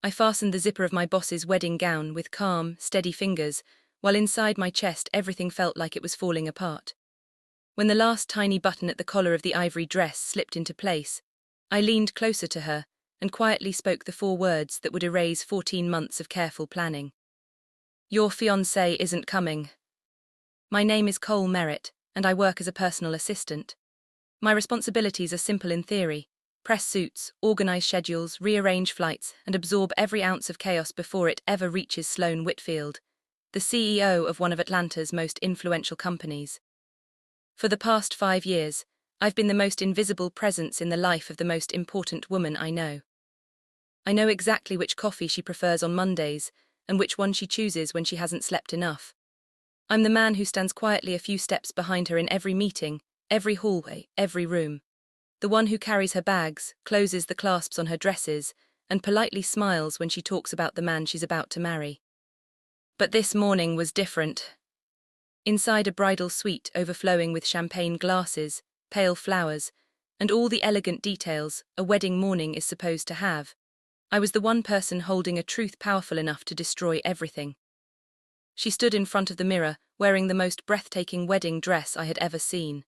I fastened the zipper of my boss's wedding gown with calm, steady fingers, while inside my chest everything felt like it was falling apart. When the last tiny button at the collar of the ivory dress slipped into place, I leaned closer to her and quietly spoke the 4 words that would erase 14 months of careful planning. Your fiancé isn't coming. My name is Cole Merritt, and I work as a personal assistant. My responsibilities are simple in theory: press suits, organize schedules, rearrange flights, and absorb every ounce of chaos before it ever reaches Sloan Whitfield, the CEO of one of Atlanta's most influential companies. For the past 5 years, I've been the most invisible presence in the life of the most important woman I know. I know exactly which coffee she prefers on Mondays, and which one she chooses when she hasn't slept enough. I'm the man who stands quietly a few steps behind her in every meeting, every hallway, every room. The one who carries her bags, closes the clasps on her dresses, and politely smiles when she talks about the man she's about to marry. But this morning was different. Inside a bridal suite overflowing with champagne glasses, pale flowers, and all the elegant details a wedding morning is supposed to have, I was the one person holding a truth powerful enough to destroy everything. She stood in front of the mirror, wearing the most breathtaking wedding dress I had ever seen.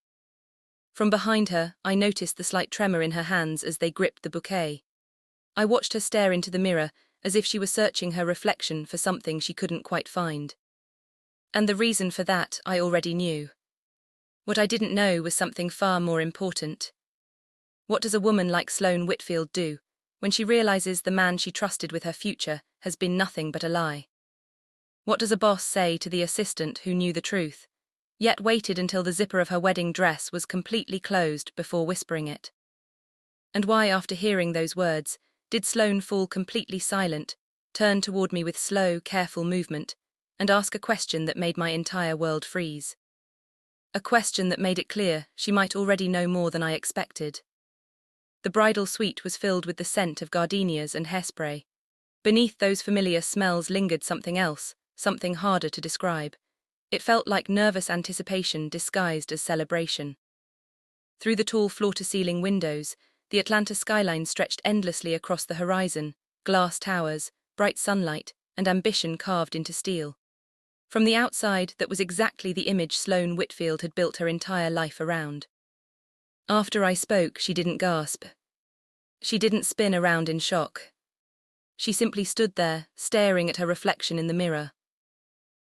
From behind her, I noticed the slight tremor in her hands as they gripped the bouquet. I watched her stare into the mirror, as if she were searching her reflection for something she couldn't quite find. And the reason for that I already knew. What I didn't know was something far more important. What does a woman like Sloan Whitfield do when she realizes the man she trusted with her future has been nothing but a lie? What does a boss say to the assistant who knew the truth, yet waited until the zipper of her wedding dress was completely closed before whispering it? And why, after hearing those words, did Sloan fall completely silent, turn toward me with slow, careful movement, and ask a question that made my entire world freeze? A question that made it clear she might already know more than I expected. The bridal suite was filled with the scent of gardenias and hairspray. Beneath those familiar smells lingered something else, something harder to describe. It felt like nervous anticipation disguised as celebration. Through the tall floor-to-ceiling windows, the Atlanta skyline stretched endlessly across the horizon, glass towers, bright sunlight, and ambition carved into steel. From the outside, that was exactly the image Sloan Whitfield had built her entire life around. After I spoke, she didn't gasp. She didn't spin around in shock. She simply stood there, staring at her reflection in the mirror.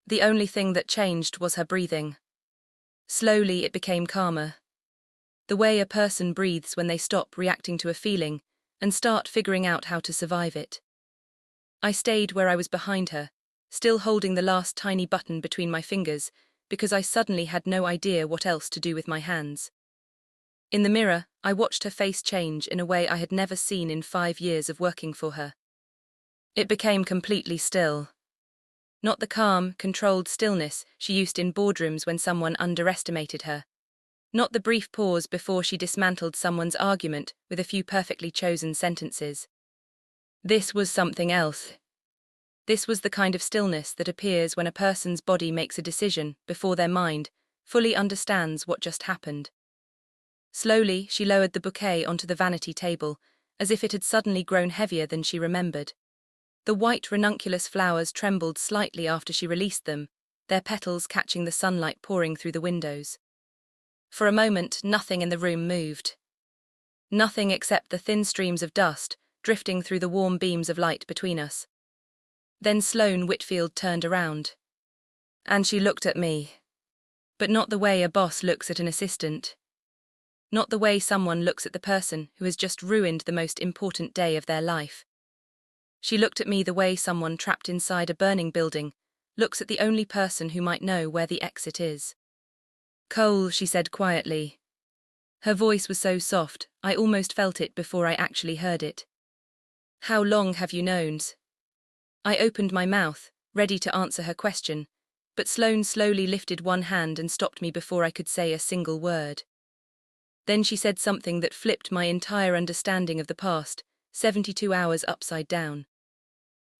The only thing that changed was her breathing. Slowly, it became calmer. The way a person breathes when they stop reacting to a feeling and start figuring out how to survive it. I stayed where I was behind her, still holding the last tiny button between my fingers, because I suddenly had no idea what else to do with my hands. In the mirror, I watched her face change in a way I had never seen in 5 years of working for her. It became completely still. Not the calm, controlled stillness she used in boardrooms when someone underestimated her. Not the brief pause before she dismantled someone's argument with a few perfectly chosen sentences. This was something else. This was the kind of stillness that appears when a person's body makes a decision before their mind fully understands what just happened. Slowly, she lowered the bouquet onto the vanity table, as if it had suddenly grown heavier than she remembered. The white ranunculus flowers trembled slightly after she released them, their petals catching the sunlight pouring through the windows. For a moment, nothing in the room moved. Nothing except the thin streams of dust drifting through the warm beams of light between us. Then Sloan Whitfield turned around. And she looked at me. But not the way a boss looks at an assistant. Not the way someone looks at the person who has just ruined the most important day of their life. She looked at me the way someone trapped inside a burning building looks at the only person who might know where the exit is. Cole, she said quietly. Her voice was so soft, I almost felt it before I actually heard it. How long have you known? I opened my mouth, ready to answer her question, but Sloan slowly lifted one hand and stopped me before I could say a single word. Then she said something that flipped my entire understanding of the past, 72 hours upside down.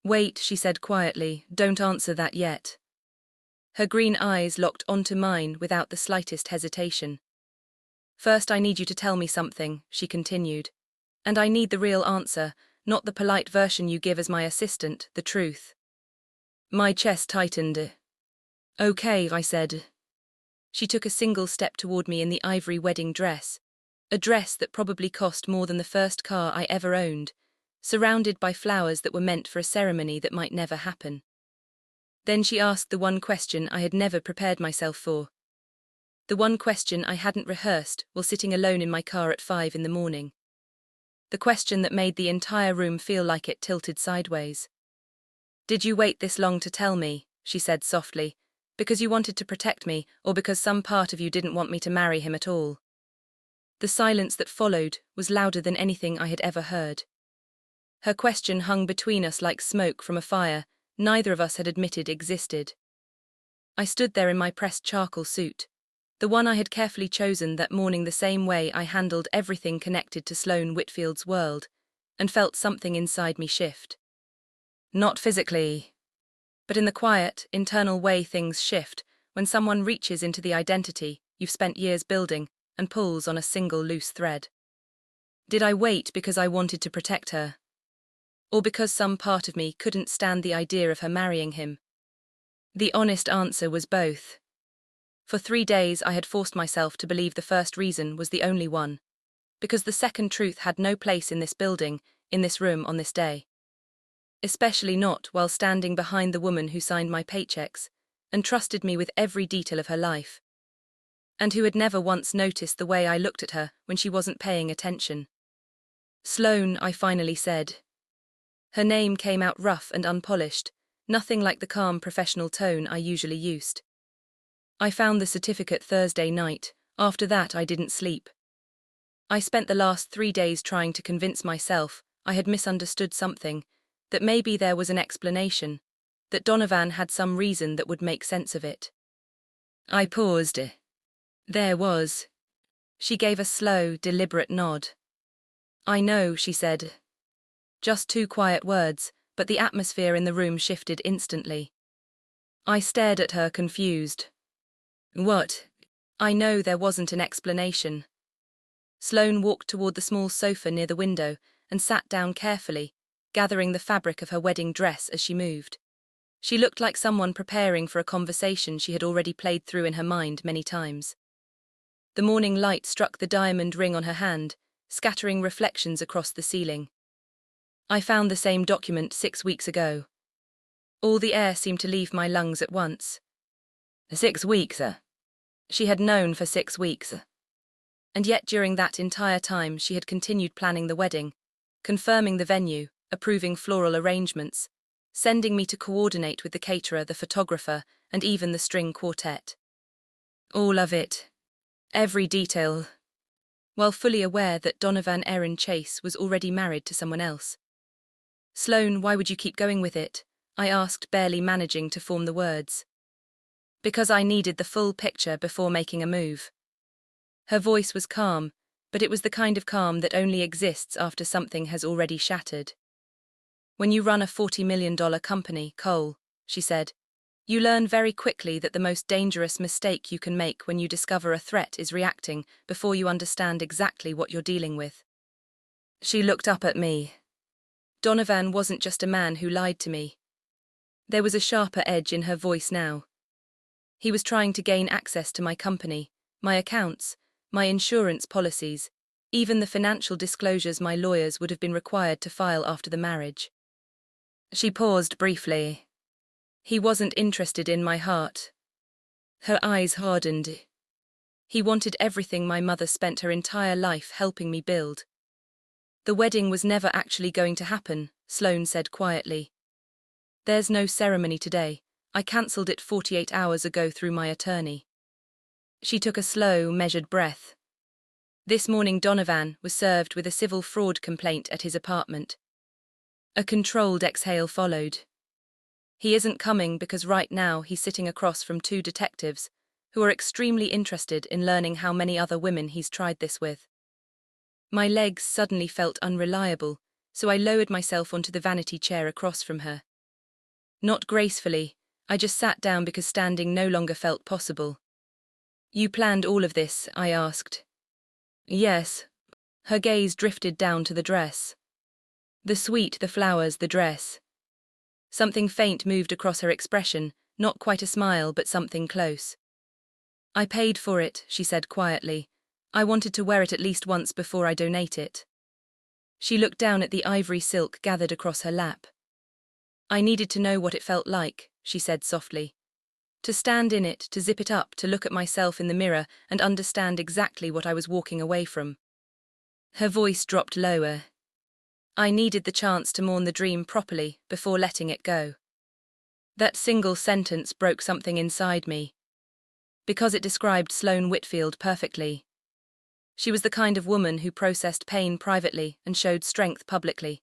Wait, she said quietly, don't answer that yet. Her green eyes locked onto mine without the slightest hesitation. First, I need you to tell me something, she continued. And I need the real answer, not the polite version you give as my assistant, the truth. My chest tightened. Okay, I said. She took a single step toward me in the ivory wedding dress, a dress that probably cost more than the first car I ever owned, surrounded by flowers that were meant for a ceremony that might never happen. Then she asked the one question I had never prepared myself for. The one question I hadn't rehearsed while sitting alone in my car at 5 in the morning. The question that made the entire room feel like it tilted sideways. Did you wait this long to tell me, she said softly, because you wanted to protect me or because some part of you didn't want me to marry him at all? The silence that followed was louder than anything I had ever heard. Her question hung between us like smoke from a fire neither of us had admitted existed. I stood there in my pressed charcoal suit, the one I had carefully chosen that morning the same way I handled everything connected to Sloane Whitfield's world, and felt something inside me shift. Not physically, but in the quiet, internal way things shift when someone reaches into the identity you've spent years building and pulls on a single loose thread. Did I wait because I wanted to protect her? Or because some part of me couldn't stand the idea of her marrying him? The honest answer was both. For 3 days I had forced myself to believe the first reason was the only one, because the second truth had no place in this building, in this room on this day. Especially not while standing behind the woman who signed my paychecks and trusted me with every detail of her life, and who had never once noticed the way I looked at her when she wasn't paying attention. Sloane, I finally said. Her name came out rough and unpolished, nothing like the calm professional tone I usually used. I found the certificate Thursday night. After that I didn't sleep. I spent the last 3 days trying to convince myself I had misunderstood something, that maybe there was an explanation, that Donovan had some reason that would make sense of it. I paused. There was. She gave a slow, deliberate nod. I know, she said. Just 2 quiet words, but the atmosphere in the room shifted instantly. I stared at her confused. What? I know there wasn't an explanation. Sloane walked toward the small sofa near the window and sat down carefully, gathering the fabric of her wedding dress as she moved. She looked like someone preparing for a conversation she had already played through in her mind many times. The morning light struck the diamond ring on her hand, scattering reflections across the ceiling. I found the same document 6 weeks ago. All the air seemed to leave my lungs at once. 6 weeks? She had known for 6 weeks. And yet during that entire time she had continued planning the wedding, confirming the venue, approving floral arrangements, sending me to coordinate with the caterer, the photographer, and even the string quartet. All of it. Every detail. While fully aware that Donovan Erin Chase was already married to someone else. Sloane, why would you keep going with it? I asked, barely managing to form the words. Because I needed the full picture before making a move. Her voice was calm, but it was the kind of calm that only exists after something has already shattered. When you run a $40 million company, Cole, she said, you learn very quickly that the most dangerous mistake you can make when you discover a threat is reacting before you understand exactly what you're dealing with. She looked up at me. Donovan wasn't just a man who lied to me. There was a sharper edge in her voice now. He was trying to gain access to my company, my accounts, my insurance policies, even the financial disclosures my lawyers would have been required to file after the marriage. She paused briefly. He wasn't interested in my heart. Her eyes hardened. He wanted everything my mother spent her entire life helping me build. The wedding was never actually going to happen, Sloane said quietly. There's no ceremony today. I cancelled it 48 hours ago through my attorney. She took a slow, measured breath. This morning Donovan was served with a civil fraud complaint at his apartment. A controlled exhale followed. He isn't coming because right now he's sitting across from 2 detectives who are extremely interested in learning how many other women he's tried this with. My legs suddenly felt unreliable, so I lowered myself onto the vanity chair across from her. Not gracefully, I just sat down because standing no longer felt possible. You planned all of this, I asked. Yes. Her gaze drifted down to the dress. The suite, the flowers, the dress. Something faint moved across her expression, not quite a smile but something close. I paid for it, she said quietly. I wanted to wear it at least once before I donate it. She looked down at the ivory silk gathered across her lap. I needed to know what it felt like, she said softly. To stand in it, to zip it up, to look at myself in the mirror and understand exactly what I was walking away from. Her voice dropped lower. I needed the chance to mourn the dream properly before letting it go. That single sentence broke something inside me. Because it described Sloane Whitfield perfectly. She was the kind of woman who processed pain privately and showed strength publicly.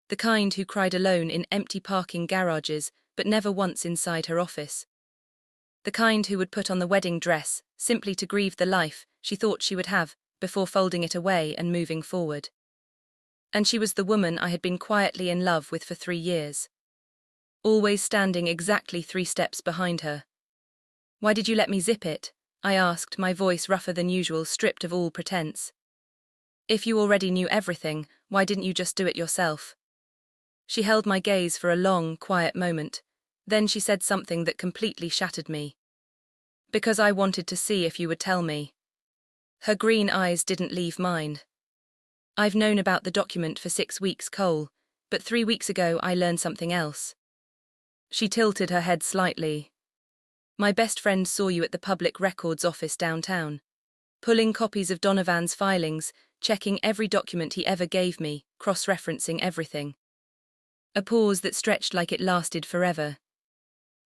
The kind who cried alone in empty parking garages, but never once inside her office. The kind who would put on the wedding dress, simply to grieve the life she thought she would have, before folding it away and moving forward. And she was the woman I had been quietly in love with for 3 years. Always standing exactly 3 steps behind her. Why did you let me zip it? I asked, my voice rougher than usual, stripped of all pretense. If you already knew everything, why didn't you just do it yourself? She held my gaze for a long, quiet moment. Then she said something that completely shattered me. Because I wanted to see if you would tell me. Her green eyes didn't leave mine. I've known about the document for 6 weeks, Cole, but 3 weeks ago I learned something else. She tilted her head slightly. My best friend saw you at the public records office downtown, pulling copies of Donovan's filings, checking every document he ever gave me, cross-referencing everything. A pause that stretched like it lasted forever.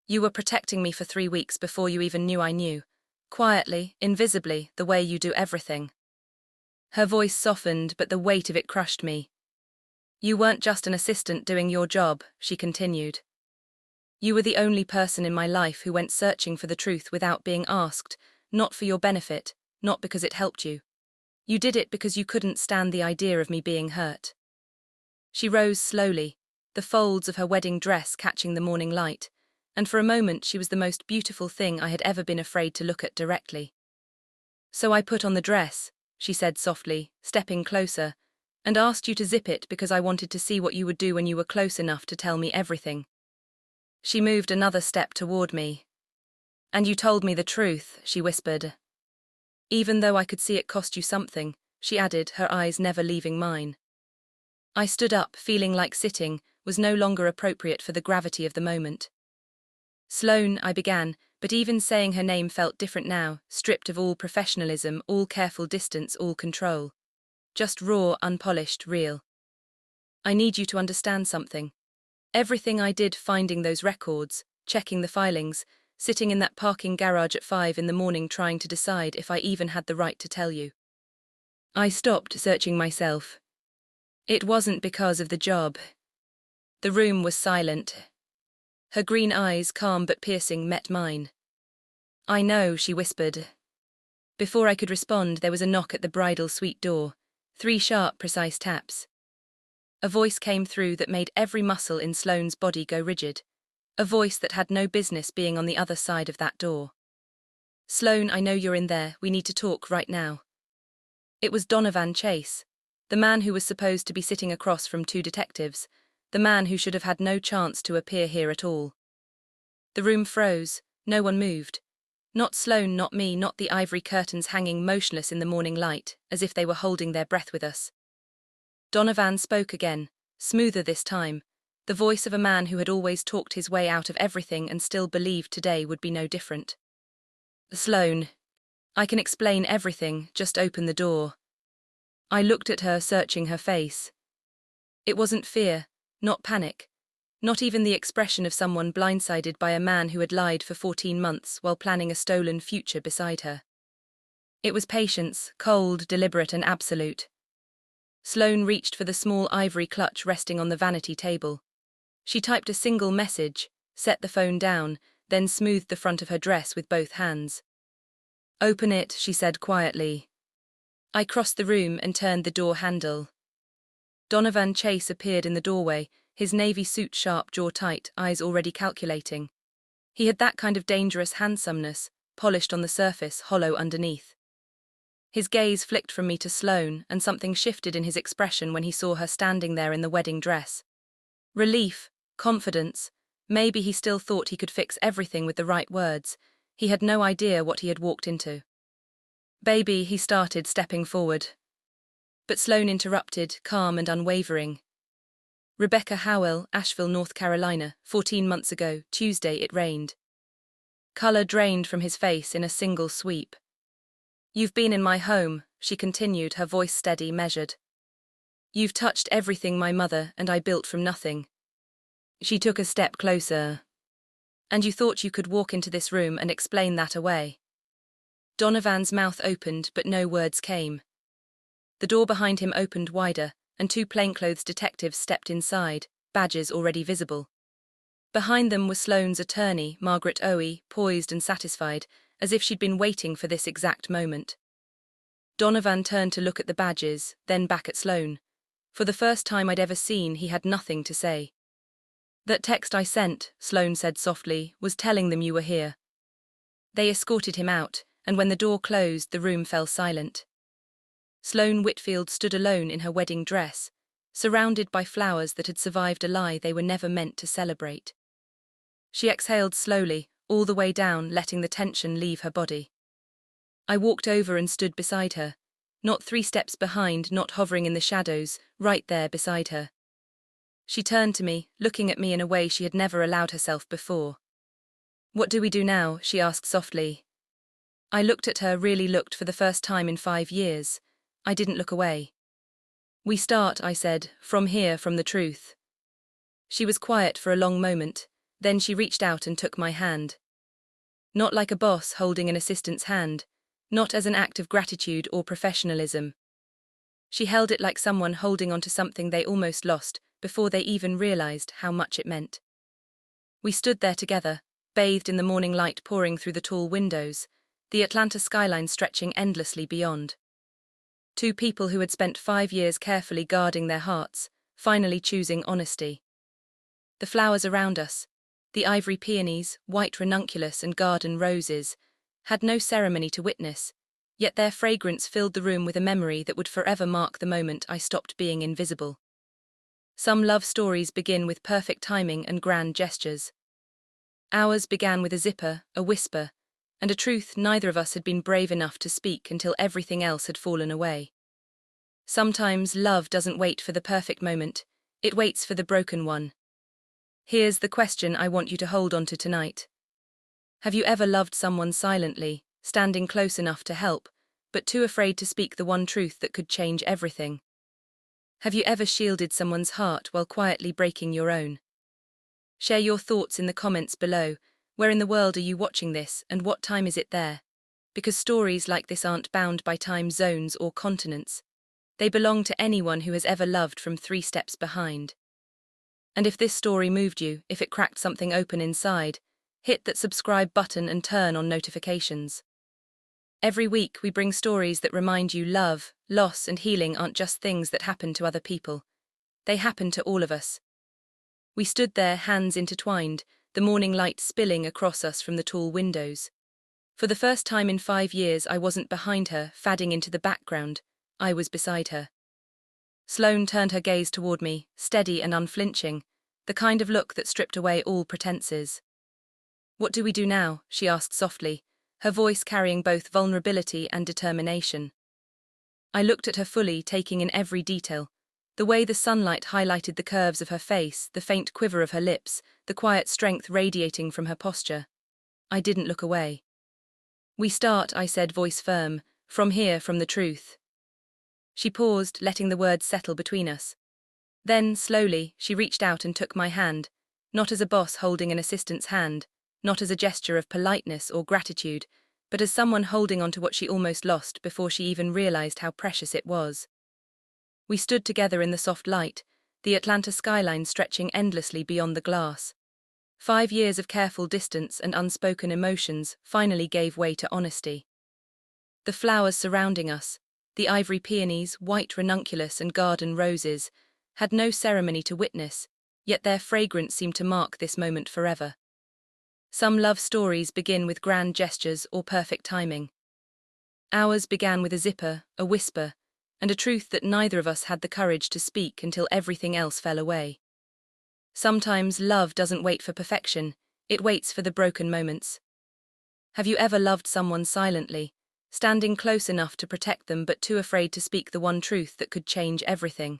You were protecting me for 3 weeks before you even knew I knew. Quietly, invisibly, the way you do everything. Her voice softened, but the weight of it crushed me. You weren't just an assistant doing your job, she continued. You were the only person in my life who went searching for the truth without being asked, not for your benefit, not because it helped you. You did it because you couldn't stand the idea of me being hurt. She rose slowly, the folds of her wedding dress catching the morning light, and for a moment she was the most beautiful thing I had ever been afraid to look at directly. So I put on the dress, she said softly, stepping closer, and asked you to zip it because I wanted to see what you would do when you were close enough to tell me everything. She moved another step toward me. And you told me the truth, she whispered. Even though I could see it cost you something, she added, her eyes never leaving mine. I stood up, feeling like sitting was no longer appropriate for the gravity of the moment. Sloane, I began, but even saying her name felt different now, stripped of all professionalism, all careful distance, all control. Just raw, unpolished, real. I need you to understand something. Everything I did finding those records, checking the filings, sitting in that parking garage at 5 in the morning trying to decide if I even had the right to tell you. I stopped searching myself. It wasn't because of the job. The room was silent. Her green eyes, calm but piercing, met mine. I know, she whispered. Before I could respond, there was a knock at the bridal suite door. 3 sharp, precise taps. A voice came through that made every muscle in Sloane's body go rigid. A voice that had no business being on the other side of that door. Sloane, I know you're in there, we need to talk right now. It was Donovan Chase, the man who was supposed to be sitting across from 2 detectives, the man who should have had no chance to appear here at all. The room froze, no one moved. Not Sloane, not me, not the ivory curtains hanging motionless in the morning light, as if they were holding their breath with us. Donovan spoke again, smoother this time, the voice of a man who had always talked his way out of everything and still believed today would be no different. Sloane, I can explain everything, just open the door. I looked at her, searching her face. It wasn't fear, not panic, not even the expression of someone blindsided by a man who had lied for 14 months while planning a stolen future beside her. It was patience, cold, deliberate and absolute. Sloane reached for the small ivory clutch resting on the vanity table. She typed a single message, set the phone down, then smoothed the front of her dress with both hands. Open it, she said quietly. I crossed the room and turned the door handle. Donovan Chase appeared in the doorway, his navy suit sharp, jaw tight, eyes already calculating. He had that kind of dangerous handsomeness, polished on the surface, hollow underneath. His gaze flicked from me to Sloane, and something shifted in his expression when he saw her standing there in the wedding dress. Relief, confidence, maybe he still thought he could fix everything with the right words. He had no idea what he had walked into. "Baby," he started, stepping forward. But Sloane interrupted, calm and unwavering. "Rebecca Howell, Asheville, North Carolina, 14 months ago, Tuesday it rained." Color drained from his face in a single sweep. "You've been in my home," she continued, her voice steady, measured. "You've touched everything my mother and I built from nothing." She took a step closer. "And you thought you could walk into this room and explain that away?" Donovan's mouth opened, but no words came. The door behind him opened wider, and two plainclothes detectives stepped inside, badges already visible. Behind them was Sloane's attorney, Margaret Owie, poised and satisfied, as if she'd been waiting for this exact moment. Donovan turned to look at the badges, then back at Sloane. For the first time I'd ever seen, he had nothing to say. "That text I sent," Sloane said softly, "was telling them you were here." They escorted him out, and when the door closed, the room fell silent. Sloane Whitfield stood alone in her wedding dress, surrounded by flowers that had survived a lie they were never meant to celebrate. She exhaled slowly, all the way down, letting the tension leave her body. I walked over and stood beside her, not 3 steps behind, not hovering in the shadows, right there beside her. She turned to me, looking at me in a way she had never allowed herself before. "What do we do now?" she asked softly. I looked at her, really looked, for the first time in 5 years. I didn't look away. "We start," I said, "from here, from the truth." She was quiet for a long moment, then she reached out and took my hand. Not like a boss holding an assistant's hand, not as an act of gratitude or professionalism. She held it like someone holding onto something they almost lost before they even realized how much it meant. We stood there together, bathed in the morning light pouring through the tall windows, the Atlanta skyline stretching endlessly beyond. Two people who had spent 5 years carefully guarding their hearts, finally choosing honesty. The flowers around us, the ivory peonies, white ranunculus and garden roses, had no ceremony to witness, yet their fragrance filled the room with a memory that would forever mark the moment I stopped being invisible. Some love stories begin with perfect timing and grand gestures. Ours began with a zipper, a whisper, and a truth neither of us had been brave enough to speak until everything else had fallen away. Sometimes love doesn't wait for the perfect moment, it waits for the broken one. Here's the question I want you to hold on to tonight. Have you ever loved someone silently, standing close enough to help, but too afraid to speak the one truth that could change everything? Have you ever shielded someone's heart while quietly breaking your own? Share your thoughts in the comments below. Where in the world are you watching this, and what time is it there? Because stories like this aren't bound by time zones or continents. They belong to anyone who has ever loved from 3 steps behind. And if this story moved you, if it cracked something open inside, hit that subscribe button and turn on notifications. Every week we bring stories that remind you love, loss and healing aren't just things that happen to other people. They happen to all of us. We stood there, hands intertwined, the morning light spilling across us from the tall windows. For the first time in 5 years, I wasn't behind her, fading into the background. I was beside her. Sloane turned her gaze toward me, steady and unflinching, the kind of look that stripped away all pretenses. "What do we do now?" she asked softly, her voice carrying both vulnerability and determination. I looked at her fully, taking in every detail. The way the sunlight highlighted the curves of her face, the faint quiver of her lips, the quiet strength radiating from her posture. I didn't look away. "We start," I said, voice firm, "from here, from the truth." She paused, letting the words settle between us. Then, slowly, she reached out and took my hand, not as a boss holding an assistant's hand, not as a gesture of politeness or gratitude, but as someone holding on to what she almost lost before she even realized how precious it was. We stood together in the soft light, the Atlanta skyline stretching endlessly beyond the glass. 5 years of careful distance and unspoken emotions finally gave way to honesty. The flowers surrounding us, the ivory peonies, white ranunculus and garden roses, had no ceremony to witness, yet their fragrance seemed to mark this moment forever. Some love stories begin with grand gestures or perfect timing. Ours began with a zipper, a whisper, and a truth that neither of us had the courage to speak until everything else fell away. Sometimes love doesn't wait for perfection, it waits for the broken moments. Have you ever loved someone silently, standing close enough to protect them but too afraid to speak the one truth that could change everything?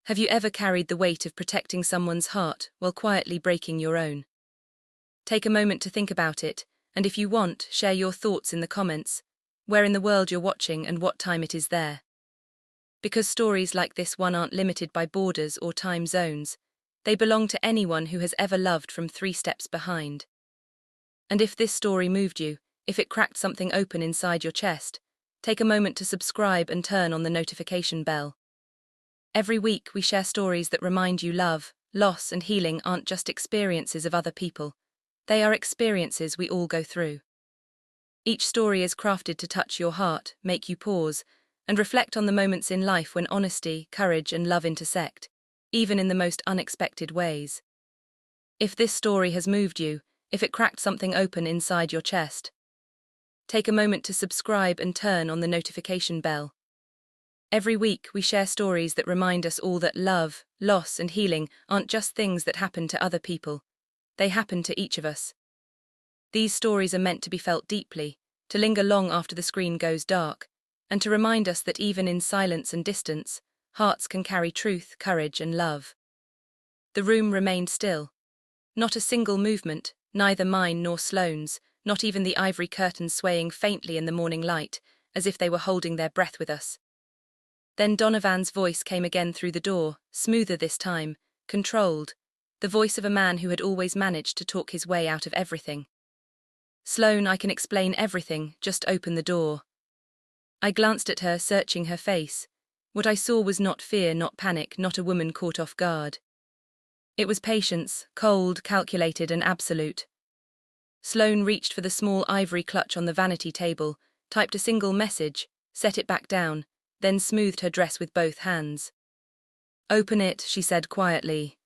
Have you ever carried the weight of protecting someone's heart while quietly breaking your own? Take a moment to think about it, and if you want, share your thoughts in the comments, where in the world you're watching and what time it is there. Because stories like this one aren't limited by borders or time zones, they belong to anyone who has ever loved from 3 steps behind. And if this story moved you, if it cracked something open inside your chest, take a moment to subscribe and turn on the notification bell. Every week we share stories that remind you love, loss and healing aren't just experiences of other people. They are experiences we all go through. Each story is crafted to touch your heart, make you pause, and reflect on the moments in life when honesty, courage and love intersect, even in the most unexpected ways. If this story has moved you, if it cracked something open inside your chest, take a moment to subscribe and turn on the notification bell. Every week we share stories that remind us all that love, loss and healing aren't just things that happen to other people. They happen to each of us. These stories are meant to be felt deeply, to linger long after the screen goes dark, and to remind us that even in silence and distance, hearts can carry truth, courage and love. The room remained still. Not a single movement, neither mine nor Sloane's, not even the ivory curtains swaying faintly in the morning light, as if they were holding their breath with us. Then Donovan's voice came again through the door, smoother this time, controlled, the voice of a man who had always managed to talk his way out of everything. "Sloane, I can explain everything, just open the door." I glanced at her, searching her face. What I saw was not fear, not panic, not a woman caught off guard. It was patience, cold, calculated and absolute. Sloane reached for the small ivory clutch on the vanity table, typed a single message, set it back down, then smoothed her dress with both hands. "Open it," she said quietly.